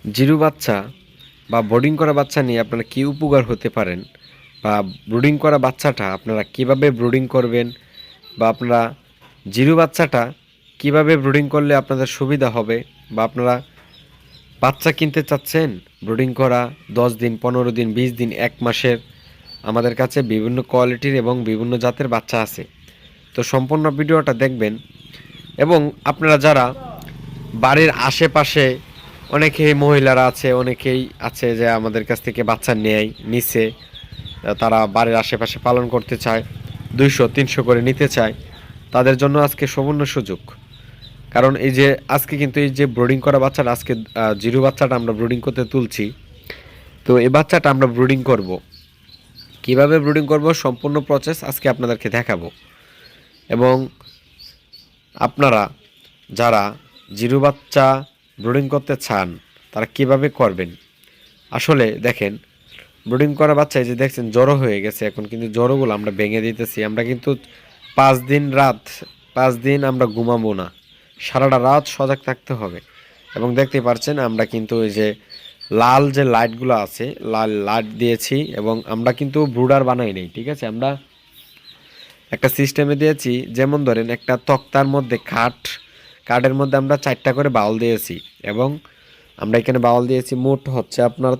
Zero বাচ্চা বা boarding করা বাচ্চা নিয়ে আপনারা কী উপকার হতে পারেন, বা ব্রুডিং করা বাচ্চাটা আপনারা কিভাবে ব্রুডিং করবেন, বা আপনারা জিরো বাচ্চাটা কিভাবে ব্রুডিং করলে আপনাদের সুবিধা হবে, বা আপনারা বাচ্চা কিনতে চাচ্ছেন ব্রুডিং করা 10 দিন, 15 দিন, 20 দিন, 1 মাসের, আমাদের কাছে বিভিন্ন কোয়ালিটির এবং বিভিন্ন জাতের বাচ্চা আছে। তো সম্পূর্ণ ভিডিওটা দেখবেন। এবং আপনারা যারা বাড়ির আশেপাশে, অনেকেই মহিলারা আছে, অনেকেই আছে যে আমাদের কাছ থেকে বাচ্চা নিছে, তারা বাড়ির আশেপাশে পালন করতে চায়, 200-300 করে নিতে চায়, তাদের জন্য আজকে সুবর্ণ সুযোগ। কারণ এই যে আজকে কিন্তু এই যে ব্রুডিং করা বাচ্চাটা, আজকে জিরো বাচ্চাটা আমরা ব্রুডিং করতে তুলছি। তো এই বাচ্চাটা আমরা ব্রুডিং করব, কিভাবে ব্রুডিং করব সম্পূর্ণ প্রসেস আজকে আপনাদেরকে দেখাবো। এবং আপনারা যারা জিরো বাচ্চা ব্রুডিং করতে চান তারা কিভাবে করবেন। আসলে দেখেন, ব্রুডিং করা বাচ্চা এই যে দেখছেন জড়ো হয়ে গেছে, এখন কিন্তু জড়োগুলো আমরা ভেঙে দিতেছি। আমরা কিন্তু 5 দিন আমরা ঘুমাবো না, সারাটা রাত সজাগ থাকতে হবে। এবং দেখতে পাচ্ছেন আমরা কিন্তু ওই যে লাল যে লাইটগুলো আছে, লাল লাইট দিয়েছি। এবং আমরা কিন্তু ব্রুডার বানাই নাই, ঠিক আছে, আমরা একটা সিস্টেমে দিয়েছি। যেমন ধরেন একটা তক্তার মধ্যে কাঠের মধ্যে আমরা 4টা করে বাউল দিয়েছি। এবং আমরা এখানে বাউল দিয়েছি মোট হচ্ছে আপনার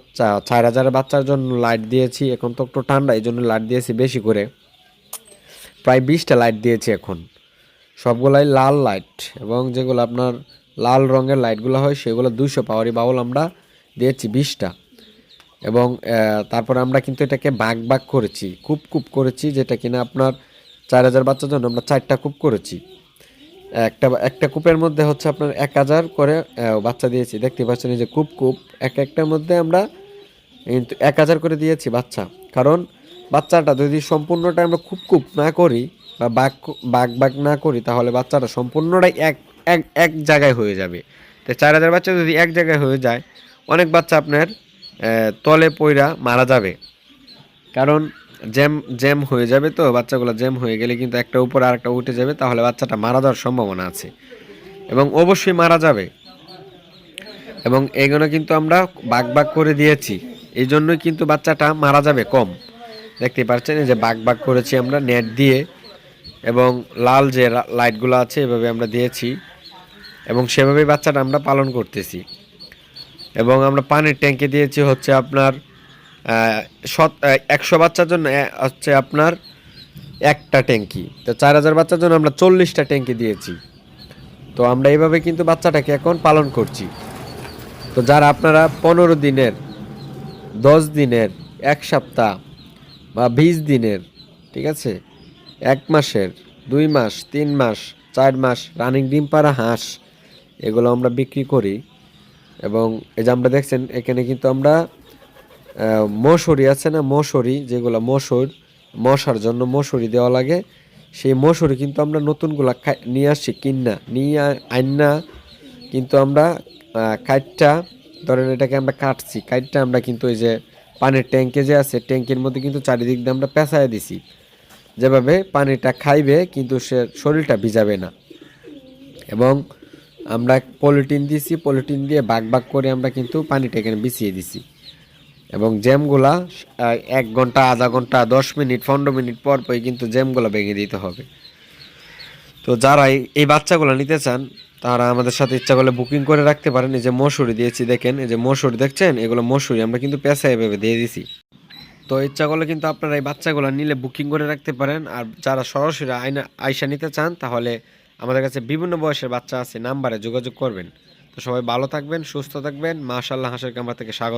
4000 বাচ্চার জন্য লাইট দিয়েছি। এখন তো একটু ঠান্ডা, এই জন্য লাইট দিয়েছি বেশি করে, প্রায় 20টা লাইট দিয়েছি। এখন সবগুলাই লাল লাইট, এবং যেগুলো আপনার লাল রঙের লাইটগুলো হয় সেগুলো 200 পাওয়ারি বাউল আমরা দিয়েছি 20টা। এবং তারপরে আমরা কিন্তু এটাকে ভাগ করেছি, কূপ করেছি, যেটা কিনা আপনার 4000 বাচ্চার জন্য আমরা 4টা কূপ করেছি। একটা কূপের মধ্যে হচ্ছে আপনার 1000 করে বাচ্চা দিয়েছি। দেখতে পাচ্ছেন এই যে কূপ একটার মধ্যে আমরা কিন্তু 1000 করে দিয়েছি বাচ্চা। কারণ বাচ্চাটা যদি সম্পূর্ণটা আমরা কূপ না করি বা বাগ না করি, তাহলে বাচ্চাটা সম্পূর্ণটাই এক এক এক জায়গায় হয়ে যাবে। তো 4000 বাচ্চা যদি এক জায়গায় হয়ে যায়, অনেক বাচ্চা আপনার তলে পইরা মারা যাবে। কারণ জ্যাম হয়ে যাবে, তো বাচ্চাগুলো জ্যাম হয়ে গেলে কিন্তু একটা উপর আর একটা উঠে যাবে, তাহলে বাচ্চাটা মারা যাওয়ার সম্ভাবনা আছে, এবং অবশ্যই মারা যাবে। এবং এগুলো কিন্তু আমরা ভাগ করে দিয়েছি, এই জন্যই কিন্তু বাচ্চাটা মারা যাবে কম। দেখতে পাচ্ছেন এই যে ভাগ করেছি আমরা নেট দিয়ে, এবং লাল যে লাইটগুলো আছে এভাবে আমরা দিয়েছি, এবং সেভাবেই বাচ্চাটা আমরা পালন করতেছি। এবং আমরা পানির ট্যাঙ্কে দিয়েছি হচ্ছে আপনার 100 বাচ্চার জন্য হচ্ছে আপনার একটা ট্যাঙ্কি। তো 4000 বাচ্চার জন্য আমরা 40টা ট্যাঙ্কি দিয়েছি। তো আমরা এইভাবে কিন্তু বাচ্চাটাকে এখন পালন করছি। তো যারা আপনারা 15 দিনের, 10 দিনের, 1 সপ্তাহ বা 20 দিনের, ঠিক আছে, 1 মাসের, 2 মাস, 3 মাস, 4 মাস রানিং ডিম পাড়া হাঁস, এগুলো আমরা বিক্রি করি। এবং এই যে আমরা দেখছেন এখানে কিন্তু আমরা মশুরি আছে না, মশুরি, যেগুলো মশার জন্য মশুরি দেওয়া লাগে, সেই মশুরি কিন্তু আমরা নতুনগুলা নিয়ে আসছি, নিয়ে আইনা কিন্তু আমরা কাঠটা, ধরেন এটাকে আমরা কাঠটা আমরা কিন্তু ওই যে পানির ট্যাঙ্কে যে আছে, ট্যাঙ্কের মধ্যে কিন্তু চারিদিক দিয়ে আমরা পেঁচায় দিছি, যেভাবে পানিটা খাইবে কিন্তু সে শরীরটা ভিজাবে না। এবং আমরা পলিথিন দিছি, পলিথিন দিয়ে ভাগ করে আমরা কিন্তু পানিটা এখানে বিছিয়ে দিছি। এবং জ্যামগুলা 1 ঘন্টা, আধা ঘন্টা, 10 মিনিট, 15 মিনিট পর পরই কিন্তু জ্যামগুলো ভেঙে দিতে হবে। তো যারা এই বাচ্চাগুলো নিতে চান তারা আমাদের সাথে ইচ্ছা করলে বুকিং করে রাখতে পারেন। এই যে মশুরি দিয়েছি, দেখেন এই যে মশুরি দেখছেন, এগুলো মশুরি আমরা কিন্তু পেঁচায় এভাবে দিয়ে দিছি। তো ইচ্ছা করলে কিন্তু আপনারা এই বাচ্চাগুলো নিলে বুকিং করে রাখতে পারেন। আর যারা সরাসরি আইসা নিতে চান, তাহলে আমাদের কাছে বিভিন্ন বয়সের বাচ্চা আছে, নাম্বারে যোগাযোগ করবেন। তো সবাই ভালো থাকবেন, সুস্থ থাকবেন। মাশাআল্লাহ হাঁসের খামার থেকে স্বাগত।